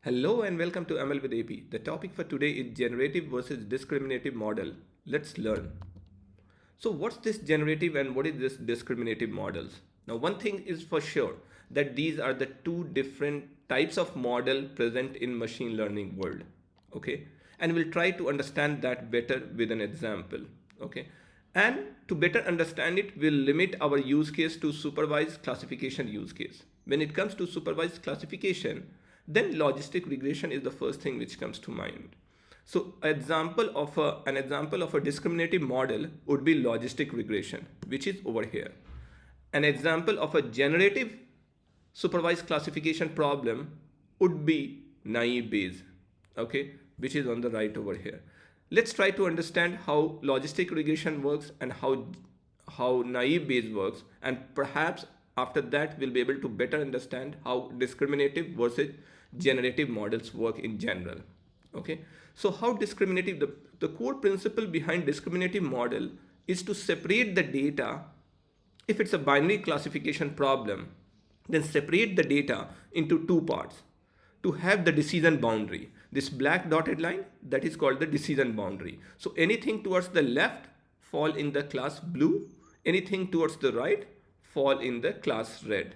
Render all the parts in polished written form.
Hello and welcome to ML with AP. The topic for today is generative versus discriminative model. Let's learn. So what's this generative and what is this discriminative models? Now one thing is for sure that these are the two different types of model present in machine learning world. Okay? And we'll try to understand that better with an example. Okay? And to better understand it, we'll limit our use case to supervised classification use case. When it comes to supervised classification, then logistic regression is the first thing which comes to mind. So an example of a discriminative model would be logistic regression, which is over here. An example of a generative supervised classification problem would be naive Bayes, okay, which is on the right over here. Let's try to understand how logistic regression works and how naive Bayes works, and perhaps after that we'll be able to better understand how discriminative versus generative models work in general. Okay, so how discriminative, the core principle behind discriminative model is to separate the data. If it's a binary classification problem, then separate the data into two parts to have the decision boundary. This black dotted line, that is called the decision boundary. So anything towards the left fall in the class blue, anything towards the right fall in the class red.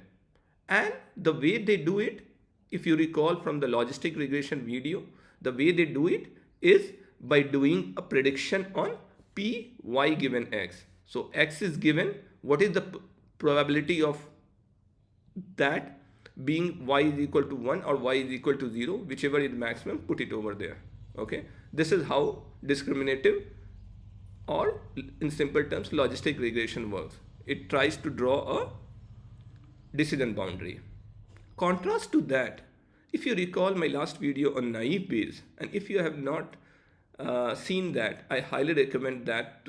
And the way they do it, if you recall from the logistic regression video, the way they do it is by doing a prediction on p y given x. So x is given, what is the probability of that being y is equal to 1 or y is equal to 0, whichever is maximum, put it over there. Okay, this is how discriminative, or in simple terms, logistic regression works. It tries to draw a decision boundary. Contrast to that, if you recall my last video on naive Bayes, and if you have not seen that, I highly recommend that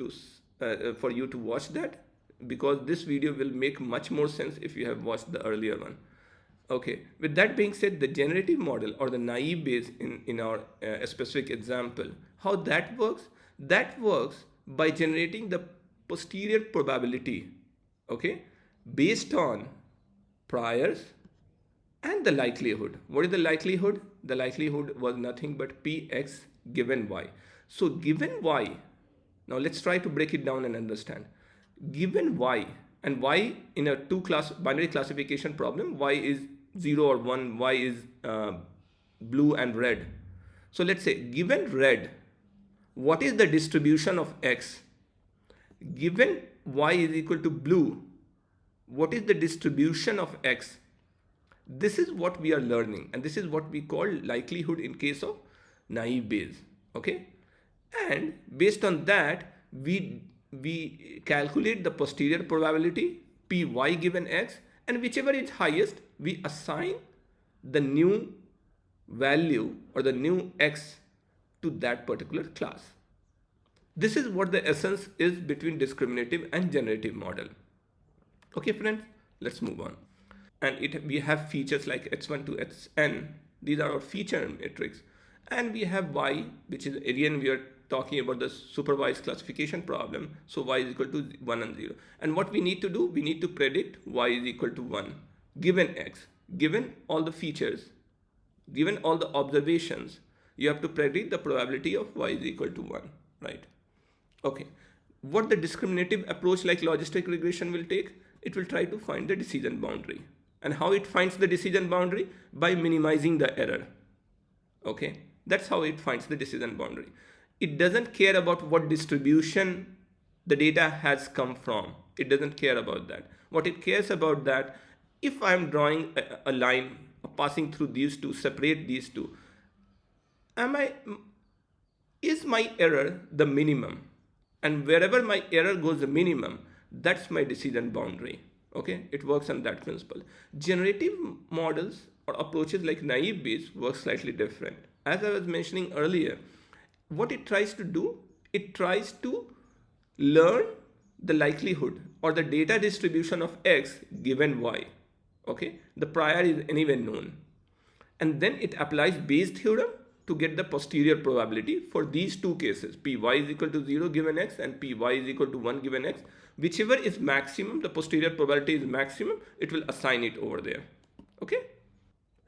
for you to watch that, because this video will make much more sense if you have watched the earlier one. Okay, with that being said, the generative model or the naive Bayes in our specific example, how that works? That works by generating the posterior probability, okay, based on priors and the likelihood. What is the likelihood? The likelihood was nothing but px given y. So given y, now let's try to break it down and understand. Given y, and y in a two-class binary classification problem, y is 0 or 1, y is blue and red. So let's say given red, what is the distribution of x? Given y is equal to blue, what is the distribution of x? This is what we are learning, and this is what we call likelihood in case of naive Bayes. Okay, and based on that, we calculate the posterior probability py given x, and whichever is highest, we assign the new value or the new x to that particular class. This is what the essence is between discriminative and generative model. Okay friends, let's move on. And we have features like h1 to hn. These are our feature metrics. And we have y, which is again we are talking about the supervised classification problem. So y is equal to 1 and 0. And what we need to do, we need to predict y is equal to 1 given x. Given all the features, given all the observations, you have to predict the probability of y is equal to 1, right? Okay. What the discriminative approach like logistic regression will take, it will try to find the decision boundary. And how it finds the decision boundary? By minimizing the error. Okay, that's how it finds the decision boundary. It doesn't care about what distribution the data has come from. It doesn't care about that. What it cares about that, if I'm drawing a line passing through these two, separate these two, is my error the minimum? And wherever my error goes the minimum, that's my decision boundary. Okay, it works on that principle. Generative models or approaches like naive Bayes work slightly different. As I was mentioning earlier, what it tries to do, it tries to learn the likelihood or the data distribution of x given y. Okay, the prior is anyway known. And then it applies Bayes theorem to get the posterior probability for these two cases, py is equal to 0 given x and py is equal to 1 given x. Whichever is maximum, the posterior probability is maximum, it will assign it over there. Okay.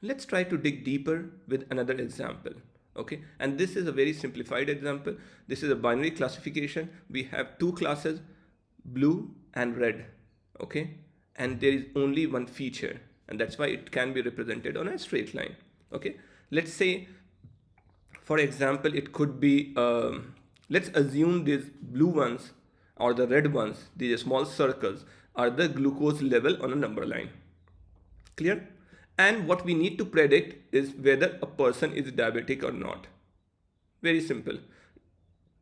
Let's try to dig deeper with another example. Okay, and this is a very simplified example. This is a binary classification. We have two classes, blue and red. Okay, and there is only one feature, and that's why it can be represented on a straight line. Okay, let's say, for example, it could be, let's assume these blue ones or the red ones, these small circles, are the glucose level on a number line. Clear? And what we need to predict is whether a person is diabetic or not. Very simple.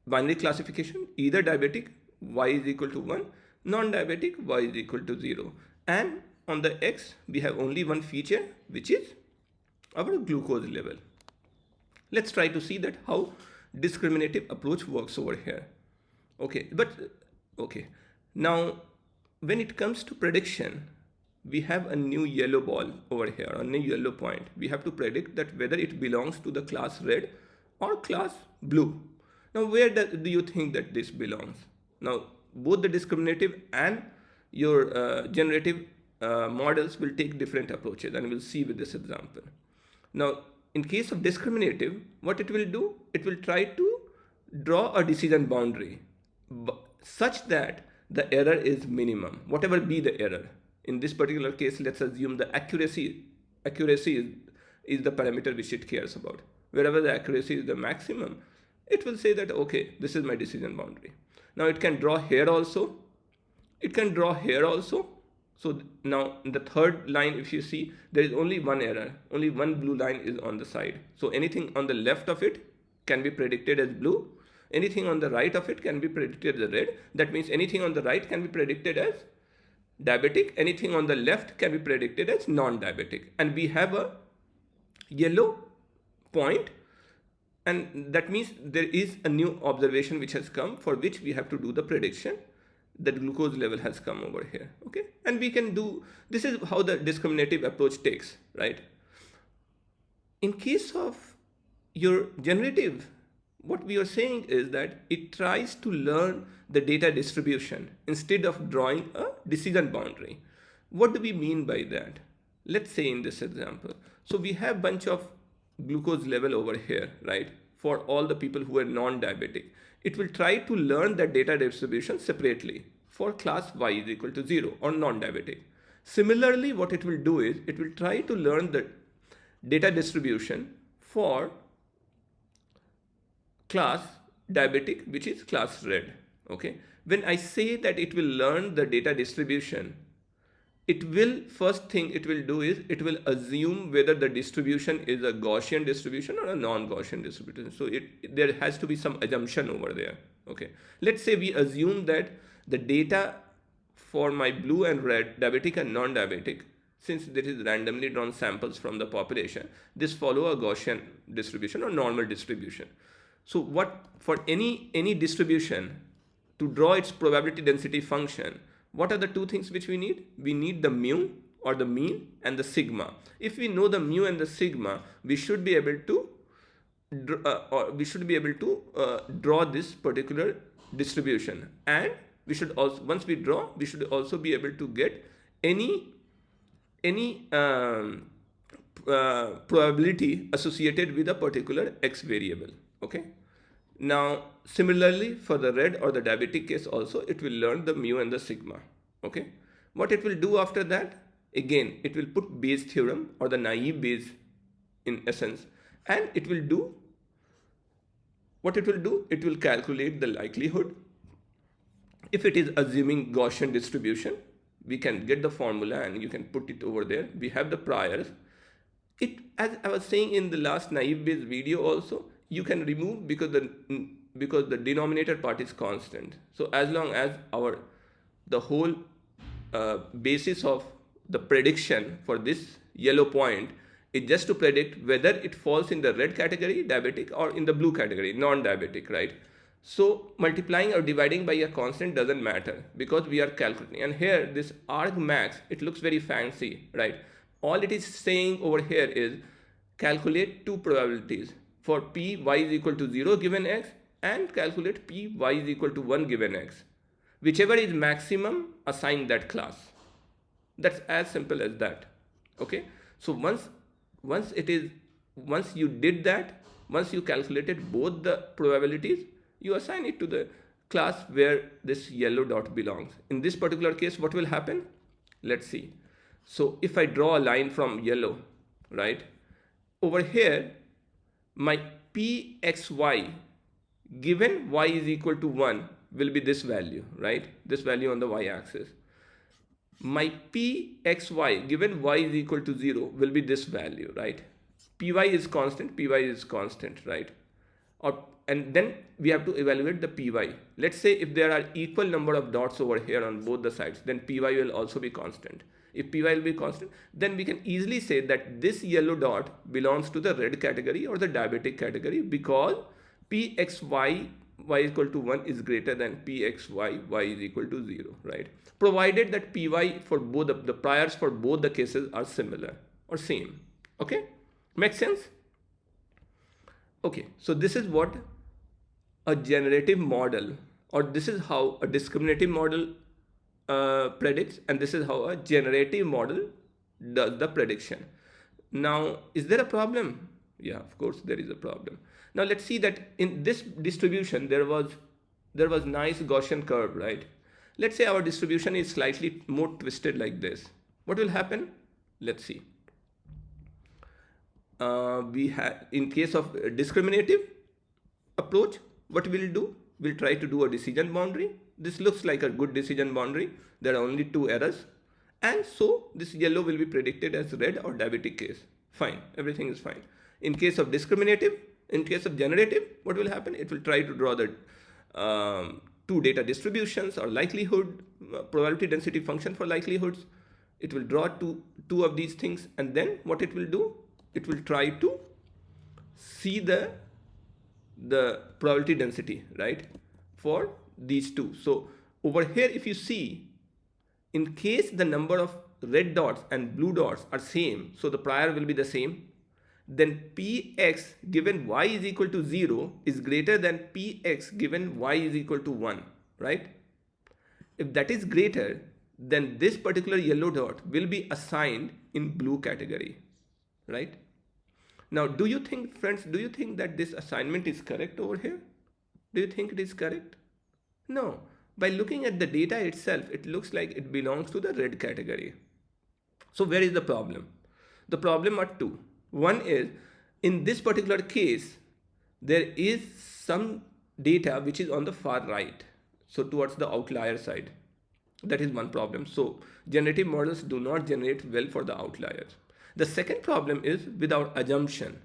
Binary classification, either diabetic, y is equal to 1, non-diabetic, y is equal to 0. And on the x, we have only one feature, which is our glucose level. Let's try to see that how discriminative approach works over here. Okay, now when it comes to prediction, we have a new yellow ball over here, a new yellow point. We have to predict that whether it belongs to the class red or class blue. Now where do you think that this belongs? Now both the discriminative and your generative models will take different approaches, and we'll see with this example. Now in case of discriminative, what it will do, it will try to draw a decision boundary such that the error is minimum, whatever be the error. In this particular case, let's assume the accuracy is the parameter which it cares about. Wherever the accuracy is the maximum, it will say that, okay, this is my decision boundary. Now it can draw here also. It can draw here also. So now in the third line, if you see, there is only one error. Only one blue line is on the side. So anything on the left of it can be predicted as blue. Anything on the right of it can be predicted as red. That means anything on the right can be predicted as diabetic. Anything on the left can be predicted as non-diabetic. And we have a yellow point, and that means there is a new observation which has come, for which we have to do the prediction that glucose level has come over here. Okay, and we can do, this is how the discriminative approach takes, right? In case of your generative, what we are saying is that it tries to learn the data distribution instead of drawing a decision boundary. What do we mean by that? Let's say in this example, so we have bunch of glucose level over here, right? For all the people who are non-diabetic, it will try to learn that data distribution separately for class y is equal to 0 or non-diabetic. Similarly, what it will do is it will try to learn the data distribution for class diabetic, which is class red. Okay, when I say that it will learn the data distribution, it will, first thing it will do is it will assume whether the distribution is a Gaussian distribution or a non-Gaussian distribution. So there has to be some assumption over there. Okay, let's say we assume that the data for my blue and red, diabetic and non-diabetic, since there is randomly drawn samples from the population, this follow a Gaussian distribution or normal distribution. So what, for any distribution, to draw its probability density function, what are the two things which we need? We need the mu or the mean and the sigma. If we know the mu and the sigma, we should be able to draw this particular distribution, and we should also, once we draw, we should also be able to get any probability associated with a particular x variable. Okay. Now, similarly for the red or the diabetic case also, it will learn the mu and the sigma. Okay. What it will do after that? Again, it will put Bayes theorem or the naive Bayes in essence, and it will do, what it will do? It will calculate the likelihood. If it is assuming Gaussian distribution, we can get the formula and you can put it over there. We have the priors. It, as I was saying in the last naive Bayes video also, you can remove because the denominator part is constant. So as long as the whole basis of the prediction for this yellow point is just to predict whether it falls in the red category, diabetic, or in the blue category, non-diabetic, right? So multiplying or dividing by a constant doesn't matter because we are calculating. And here this argmax, it looks very fancy, right? All it is saying over here is calculate two probabilities for p y is equal to 0 given x and calculate p y is equal to 1 given x. Whichever is maximum, assign that class. That's as simple as that. Okay. So once once you did that, once you calculated both the probabilities, you assign it to the class where this yellow dot belongs. In this particular case, what will happen? Let's see. So if I draw a line from yellow, right, over here, my pxy given y is equal to 1 will be this value, right? This value on the y-axis. My pxy given y is equal to 0 will be this value, right? Py is constant, right? And then we have to evaluate the py. Let's say if there are equal number of dots over here on both the sides, then py will also be constant. If py will be constant, then we can easily say that this yellow dot belongs to the red category or the diabetic category, because pxy y is equal to 1 is greater than pxy y is equal to 0, right? Provided that py for both the priors for both the cases are similar or same. Okay, makes sense? Okay, so this is what a generative model, or this is how a discriminative model predicts, and this is how a generative model does the prediction. Now, is there a problem? Yeah, of course there is a problem. Now let's see that in this distribution there was nice Gaussian curve, right? Let's say our distribution is slightly more twisted like this. What will happen? Let's see. We have, in case of discriminative approach, what we'll do? We'll try to do a decision boundary. This looks like a good decision boundary. There are only 2 errors, and so this yellow will be predicted as red or diabetic case. Fine, everything is fine. In case of discriminative, in case of generative, what will happen? It will try to draw the 2 data distributions or likelihood, probability density function for likelihoods. It will draw two of these things, and then what it will do? It will try to see the probability density, right, for these 2. So over here, if you see, in case the number of red dots and blue dots are same, so the prior will be the same, then px given y is equal to 0 is greater than px given y is equal to 1, right? If that is greater, then this particular yellow dot will be assigned in blue category, right? Now, do you think, friends, do you think that this assignment is correct over here? Do you think it is correct? No. By looking at the data itself, it looks like it belongs to the red category. So where is the problem? The problem are 2. One is, in this particular case, there is some data which is on the far right, so towards the outlier side. That is one problem. So generative models do not generate well for the outliers. The second problem is with our assumption.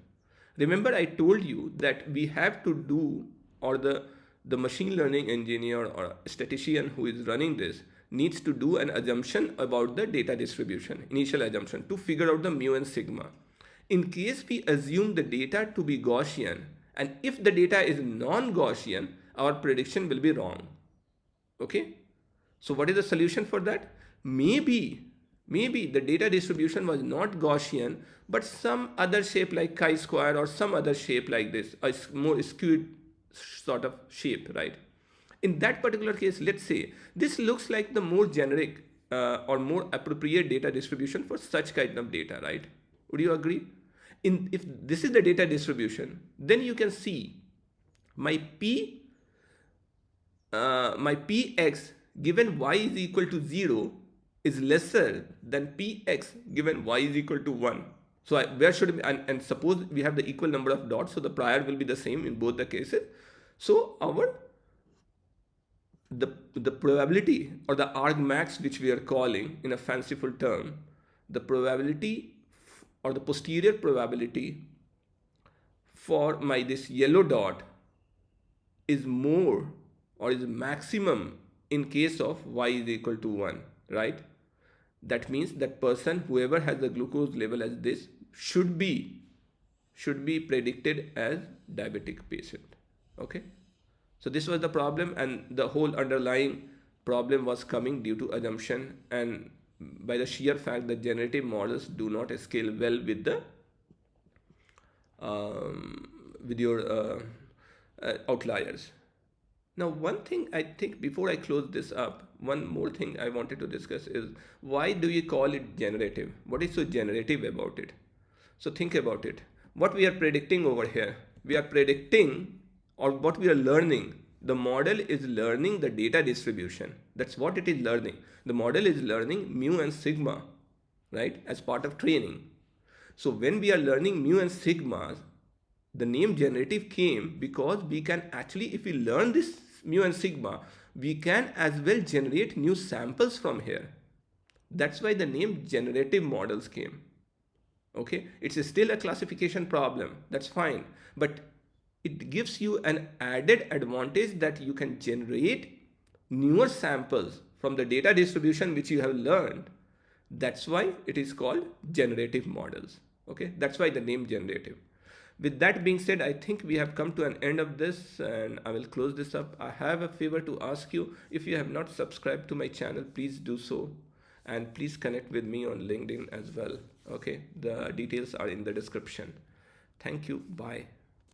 Remember, I told you that we have to do, or the machine learning engineer or statistician who is running this needs to do an assumption about the data distribution, initial assumption, to figure out the mu and sigma. In case we assume the data to be Gaussian, and if the data is non-Gaussian, our prediction will be wrong. Okay? So what is the solution for that? Maybe the data distribution was not Gaussian, but some other shape like chi-square or some other shape like this, a more skewed sort of shape, right? In that particular case, let's say this looks like the more generic or more appropriate data distribution for such kind of data, right? Would you agree? If this is the data distribution, then you can see my px given y is equal to 0 is lesser than px given y is equal to 1. So where should we, and suppose we have the equal number of dots, so the prior will be the same in both the cases. So the probability, or the argmax, which we are calling in a fanciful term, the probability or the posterior probability for this yellow dot is more, or is maximum, in case of y is equal to 1, right? That means that person, whoever has the glucose level as this, should be predicted as diabetic patient. Okay, so this was the problem, and the whole underlying problem was coming due to assumption, and by the sheer fact that generative models do not scale well with the your outliers. Now, one thing I think before I close this up, one more thing I wanted to discuss is, why do you call it generative? What is so generative about it? So think about it. What we are predicting over here, we are predicting, or what we are learning, the model is learning the data distribution. That's what it is learning. The model is learning mu and sigma, right, as part of training. So when we are learning mu and sigma, the name generative came because we can actually, if we learn this mu and sigma, we can as well generate new samples from here. That's why the name generative models came. Okay, it's still a classification problem, that's fine, but it gives you an added advantage that you can generate newer samples from the data distribution which you have learned. That's why it is called generative models. Okay, that's why the name generative. With that being said, I think we have come to an end of this and I will close this up. I have a favor to ask you. If you have not subscribed to my channel, please do so, and please connect with me on LinkedIn as well. Okay, the details are in the description. Thank you. Bye.